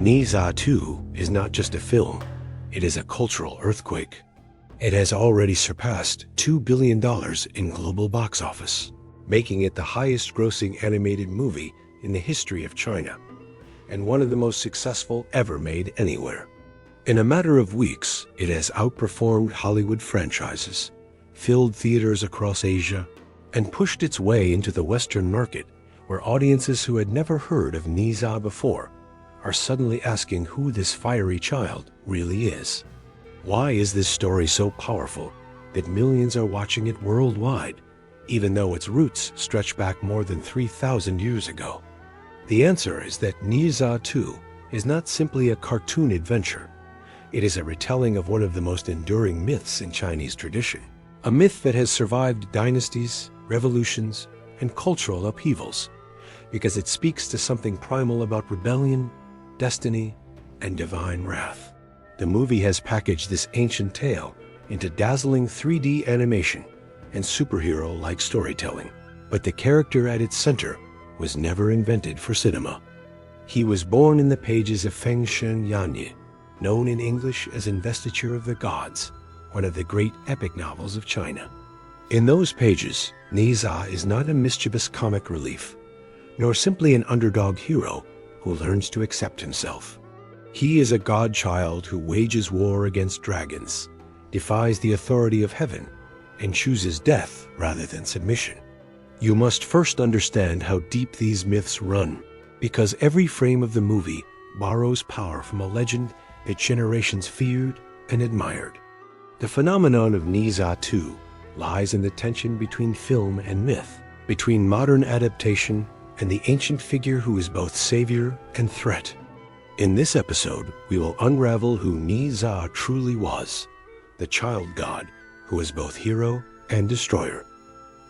Ne Zha 2 is not just a film, it is a cultural earthquake. It has already surpassed $2 billion in global box office, making it the highest-grossing animated movie in the history of China, and one of the most successful ever made anywhere. In a matter of weeks, it has outperformed Hollywood franchises, filled theaters across Asia, and pushed its way into the Western market, where audiences who had never heard of Ne Zha before are suddenly asking who this fiery child really is. Why is this story so powerful that millions are watching it worldwide, even though its roots stretch back more than 3,000 years ago? The answer is that Ne Zha 2 is not simply a cartoon adventure. It is a retelling of one of the most enduring myths in Chinese tradition, a myth that has survived dynasties, revolutions, and cultural upheavals, because it speaks to something primal about rebellion, destiny, and divine wrath. The movie has packaged this ancient tale into dazzling 3D animation and superhero-like storytelling, but the character at its center was never invented for cinema. He was born in the pages of Feng Shen Yanyi, known in English as Investiture of the Gods, one of the great epic novels of China. In those pages, Ne Zha is not a mischievous comic relief, nor simply an underdog hero who learns to accept himself. He is a god-child who wages war against dragons, defies the authority of heaven, and chooses death rather than submission. You must first understand how deep these myths run, because every frame of the movie borrows power from a legend that generations feared and admired. The phenomenon of Ne Zha 2 lies in the tension between film and myth, between modern adaptation and the ancient figure who is both savior and threat. In this episode, we will unravel who Ne Zha truly was, the child god who is both hero and destroyer,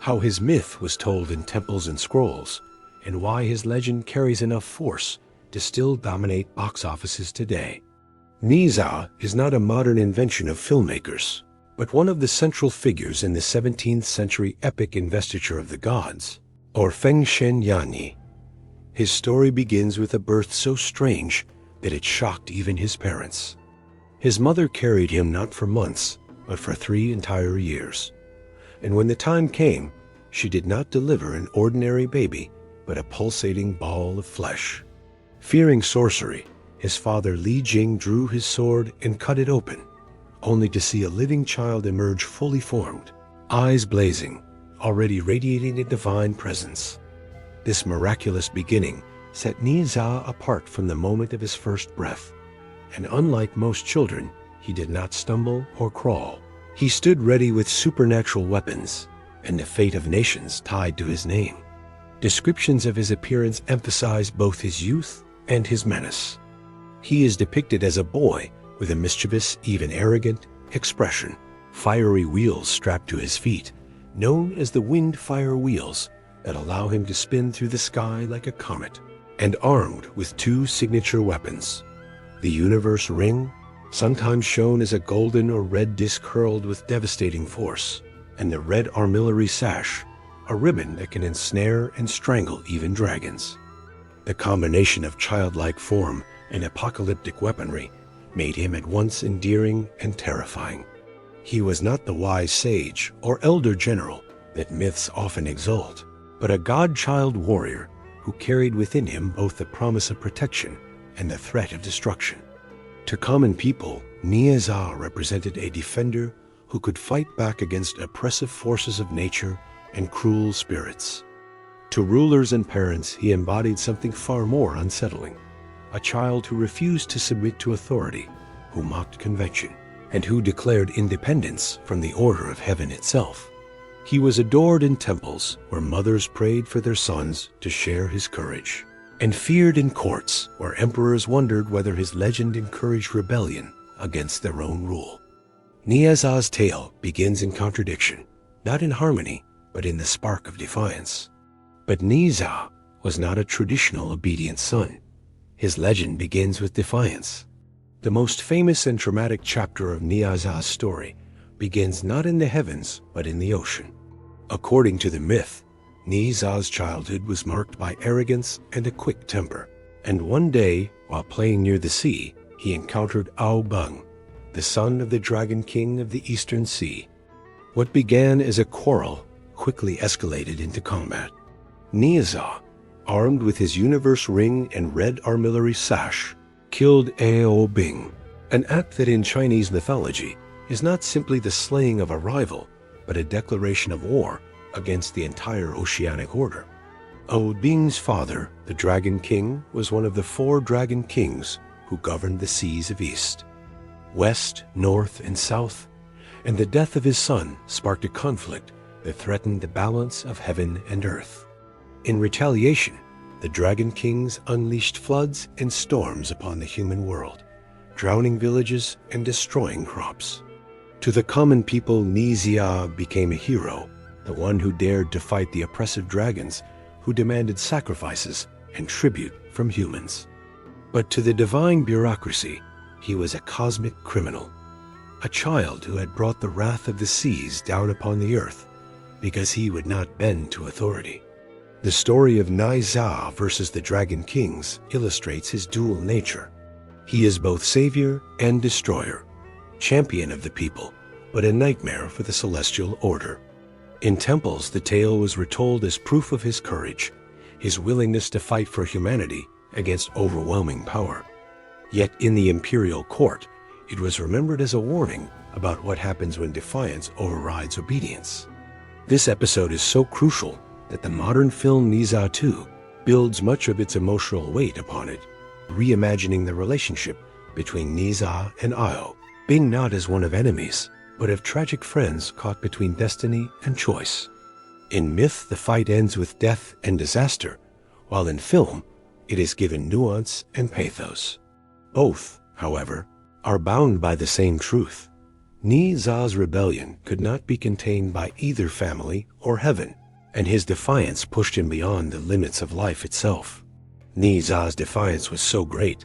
how his myth was told in temples and scrolls, and why his legend carries enough force to still dominate box offices today. Ne Zha is not a modern invention of filmmakers, but one of the central figures in the 17th century epic Investiture of the Gods, or Feng Shen Yanyi. His story begins with a birth so strange that it shocked even his parents. His mother carried him not for months, but for 3 entire years. And when the time came, she did not deliver an ordinary baby, but a pulsating ball of flesh. Fearing sorcery, his father Li Jing drew his sword and cut it open, only to see a living child emerge fully formed, eyes blazing, already radiating a divine presence. This miraculous beginning set Ne Zha apart from the moment of his first breath, and unlike most children, he did not stumble or crawl. He stood ready with supernatural weapons, and the fate of nations tied to his name. Descriptions of his appearance emphasize both his youth and his menace. He is depicted as a boy with a mischievous, even arrogant, expression, fiery wheels strapped to his feet, known as the wind-fire wheels, that allow him to spin through the sky like a comet, and armed with 2 signature weapons: the universe ring, sometimes shown as a golden or red disc hurled with devastating force, and the red armillary sash, a ribbon that can ensnare and strangle even dragons. The combination of childlike form and apocalyptic weaponry made him at once endearing and terrifying. He was not the wise sage or elder general that myths often exalt, but a god-child warrior who carried within him both the promise of protection and the threat of destruction. To common people, Ne Zha represented a defender who could fight back against oppressive forces of nature and cruel spirits. To rulers and parents, he embodied something far more unsettling: a child who refused to submit to authority, who mocked convention, and who declared independence from the order of heaven itself. He was adored in temples where mothers prayed for their sons to share his courage, and feared in courts where emperors wondered whether his legend encouraged rebellion against their own rule. Ne Zha's tale begins in contradiction, not in harmony, but in the spark of defiance. But Ne Zha was not a traditional obedient son. His legend begins with defiance. The most famous and dramatic chapter of Ne Zha's story begins not in the heavens, but in the ocean. According to the myth, Ne Zha's childhood was marked by arrogance and a quick temper, and one day, While playing near the sea, he encountered Ao Beng, the son of the Dragon King of the Eastern Sea. What began as a quarrel quickly escalated into combat. Ne Zha, armed with his universe ring and red armillary sash, killed Ao Beng, an act that in Chinese mythology is not simply the slaying of a rival, but a declaration of war against the entire oceanic order. Ao Beng's father, the Dragon King, was one of the 4 Dragon Kings who governed the seas of East, West, North, and South, and the death of his son sparked a conflict that threatened the balance of heaven and earth. In retaliation, the Dragon Kings unleashed floods and storms upon the human world, drowning villages and destroying crops. To the common people, Ne Zha became a hero, the one who dared to fight the oppressive dragons who demanded sacrifices and tribute from humans. But to the divine bureaucracy, he was a cosmic criminal, a child who had brought the wrath of the seas down upon the earth because he would not bend to authority. The story of Ne Zha versus the Dragon Kings illustrates his dual nature. He is both savior and destroyer, champion of the people, but a nightmare for the celestial order. In temples, the tale was retold as proof of his courage, his willingness to fight for humanity against overwhelming power. Yet in the imperial court, it was remembered as a warning about what happens when defiance overrides obedience. This episode is so crucial that the modern film Ne Zha 2 builds much of its emotional weight upon it, reimagining the relationship between Ne Zha and Ao, being not as one of enemies, but of tragic friends caught between destiny and choice. In myth, the fight ends with death and disaster, while in film, it is given nuance and pathos. Both, however, are bound by the same truth. Ne Zha's rebellion could not be contained by either family or heaven, and his defiance pushed him beyond the limits of life itself. Ne Zha's defiance was so great,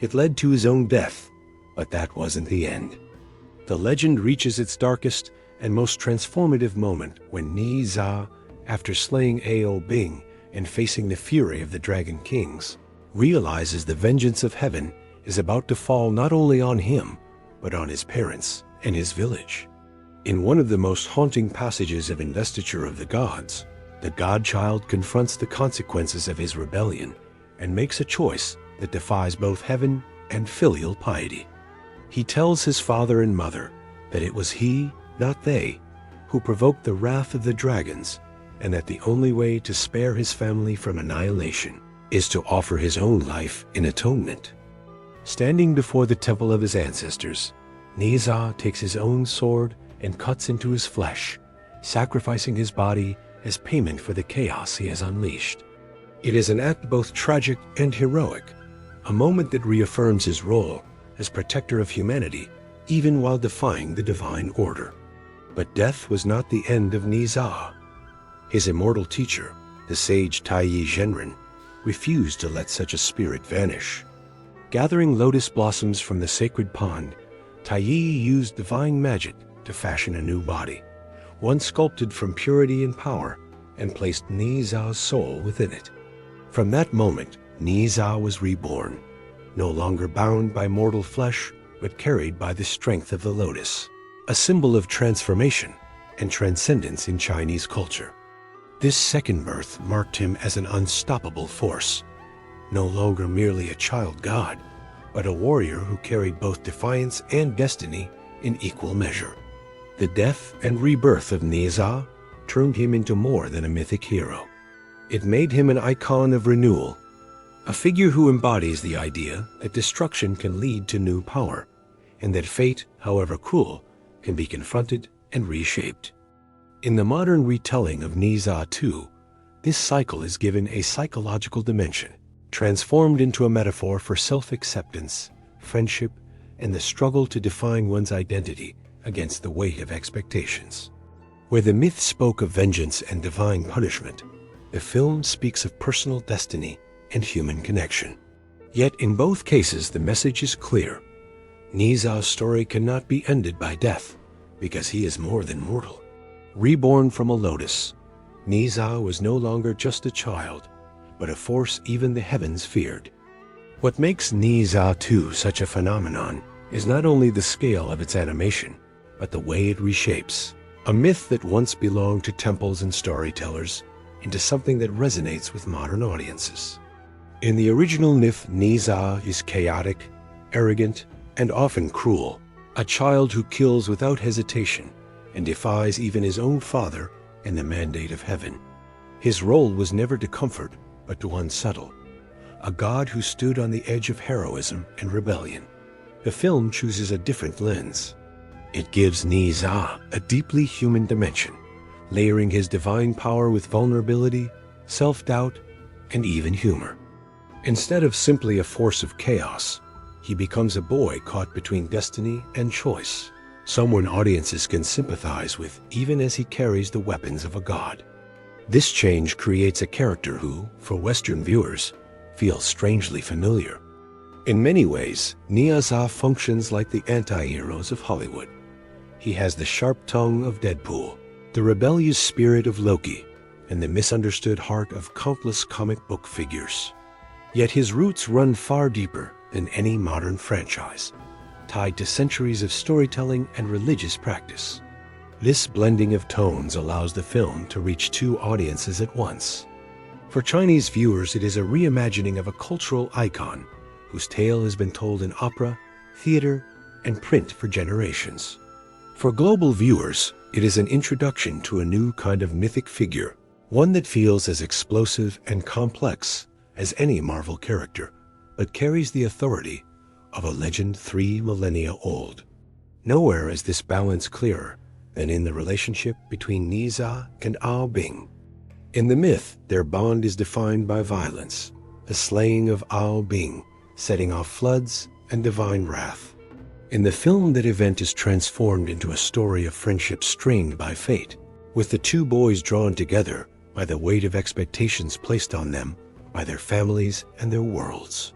it led to his own death, but that wasn't the end. The legend reaches its darkest and most transformative moment when Ne Zha, after slaying Ao Beng and facing the fury of the Dragon Kings, realizes the vengeance of heaven is about to fall not only on him, but on his parents and his village. In one of the most haunting passages of Investiture of the Gods, the godchild confronts the consequences of his rebellion and makes a choice that defies both heaven and filial piety. He tells his father and mother that it was he, not they, who provoked the wrath of the dragons, and that the only way to spare his family from annihilation is to offer his own life in atonement. Standing before the temple of his ancestors, Ne Zha takes his own sword and cuts into his flesh, sacrificing his body as payment for the chaos he has unleashed. It is an act both tragic and heroic, a moment that reaffirms his role as protector of humanity, even while defying the divine order. But death was not the end of Ne Zha. His immortal teacher, the sage Taiyi Zhenren, refused to let such a spirit vanish. Gathering lotus blossoms from the sacred pond, Taiyi used divine magic to fashion a new body, one sculpted from purity and power, and placed Ne Zha's soul within it. From that moment, Ne Zha was reborn, no longer bound by mortal flesh, but carried by the strength of the lotus, a symbol of transformation and transcendence in Chinese culture. This second birth marked him as an unstoppable force, no longer merely a child god, but a warrior who carried both defiance and destiny in equal measure. The death and rebirth of Ne Zha turned him into more than a mythic hero. It made him an icon of renewal, a figure who embodies the idea that destruction can lead to new power, and that fate, however cruel, can be confronted and reshaped. In the modern retelling of Ne Zha 2, this cycle is given a psychological dimension, transformed into a metaphor for self-acceptance, friendship, and the struggle to define one's identity against the weight of expectations. Where the myth spoke of vengeance and divine punishment, the film speaks of personal destiny and human connection. Yet in both cases the message is clear. Ne Zha's story cannot be ended by death, because he is more than mortal. Reborn from a lotus, Ne Zha was no longer just a child, but a force even the heavens feared. What makes Ne Zha 2 such a phenomenon is not only the scale of its animation, but the way it reshapes a myth that once belonged to temples and storytellers into something that resonates with modern audiences. In the original myth, Ne Zha is chaotic, arrogant, and often cruel, a child who kills without hesitation and defies even his own father and the mandate of heaven. His role was never to comfort, but to unsettle, a god who stood on the edge of heroism and rebellion. The film chooses a different lens. It gives Ne Zha a deeply human dimension, layering his divine power with vulnerability, self-doubt, and even humor. Instead of simply a force of chaos, he becomes a boy caught between destiny and choice, someone audiences can sympathize with even as he carries the weapons of a god. This change creates a character who, for Western viewers, feels strangely familiar. In many ways, Ne Zha functions like the anti-heroes of Hollywood. He has the sharp tongue of Deadpool, the rebellious spirit of Loki, and the misunderstood heart of countless comic book figures. Yet his roots run far deeper than any modern franchise, tied to centuries of storytelling and religious practice. This blending of tones allows the film to reach two audiences at once. For Chinese viewers, it is a reimagining of a cultural icon whose tale has been told in opera, theater, and print for generations. For global viewers, it is an introduction to a new kind of mythic figure, one that feels as explosive and complex as any Marvel character, but carries the authority of a legend 3 millennia old. Nowhere is this balance clearer than in the relationship between Ne Zha and Ao Bing. In the myth, their bond is defined by violence, the slaying of Ao Bing, setting off floods and divine wrath. In the film, that event is transformed into a story of friendship strained by fate, with the two boys drawn together by the weight of expectations placed on them by their families and their worlds.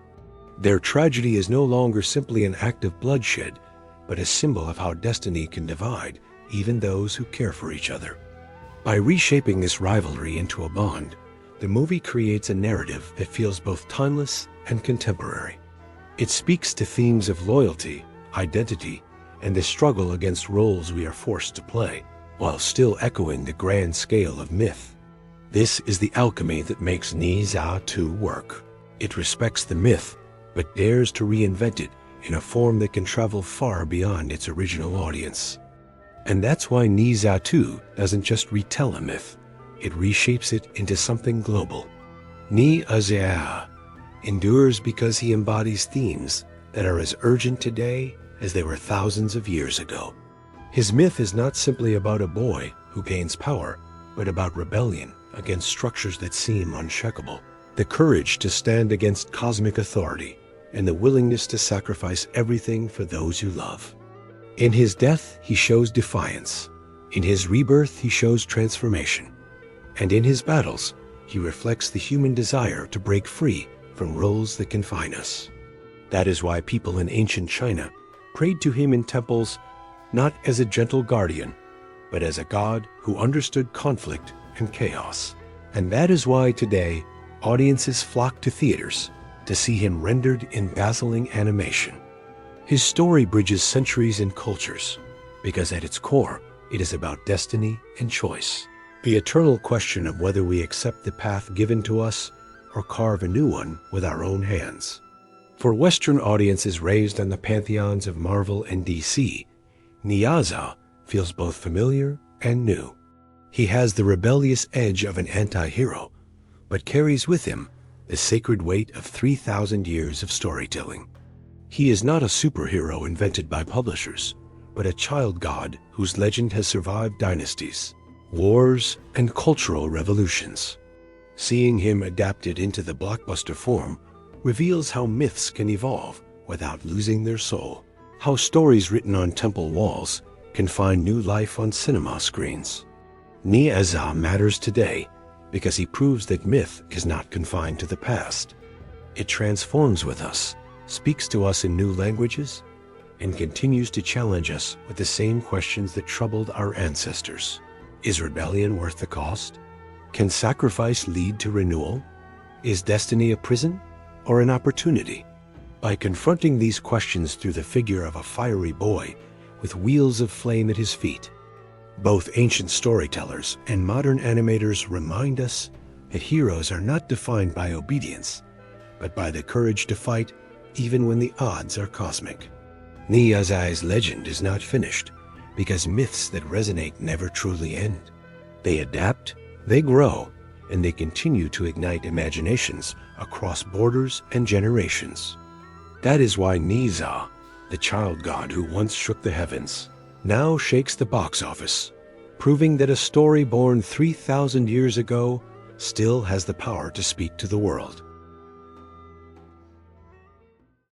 Their tragedy is no longer simply an act of bloodshed, but a symbol of how destiny can divide even those who care for each other. By reshaping this rivalry into a bond, the movie creates a narrative that feels both timeless and contemporary. It speaks to themes of loyalty, identity, and the struggle against roles we are forced to play, while still echoing the grand scale of myth. This is the alchemy that makes Ne Zha 2 work. It respects the myth, but dares to reinvent it in a form that can travel far beyond its original audience. And that's why Ne Zha 2 doesn't just retell a myth, it reshapes it into something global. Ne Zha endures because he embodies themes that are as urgent today as they were thousands of years ago. His myth is not simply about a boy who gains power, but about rebellion against structures that seem unshakable, the courage to stand against cosmic authority, and the willingness to sacrifice everything for those you love. In his death, he shows defiance. In his rebirth, he shows transformation. And in his battles, he reflects the human desire to break free from roles that confine us. That is why people in ancient China prayed to him in temples not as a gentle guardian, but as a god who understood conflict and chaos. And that is why today, audiences flock to theaters to see him rendered in dazzling animation. His story bridges centuries and cultures, because at its core, it is about destiny and choice. The eternal question of whether we accept the path given to us or carve a new one with our own hands. For Western audiences raised on the pantheons of Marvel and DC, Ne Zha feels both familiar and new. He has the rebellious edge of an anti-hero, but carries with him the sacred weight of 3,000 years of storytelling. He is not a superhero invented by publishers, but a child god whose legend has survived dynasties, wars, and cultural revolutions. Seeing him adapted into the blockbuster form reveals how myths can evolve without losing their soul, how stories written on temple walls can find new life on cinema screens. Ne Zha matters today because he proves that myth is not confined to the past. It transforms with us, speaks to us in new languages, and continues to challenge us with the same questions that troubled our ancestors. Is rebellion worth the cost? Can sacrifice lead to renewal? Is destiny a prison or an opportunity? By confronting these questions through the figure of a fiery boy with wheels of flame at his feet, both ancient storytellers and modern animators remind us that heroes are not defined by obedience, but by the courage to fight even when the odds are cosmic. Ne Zha's legend is not finished because myths that resonate never truly end. They adapt, they grow, and they continue to ignite imaginations across borders and generations. That is why Ne Zha, the child god who once shook the heavens, now shakes the box office, proving that a story born 3,000 years ago still has the power to speak to the world.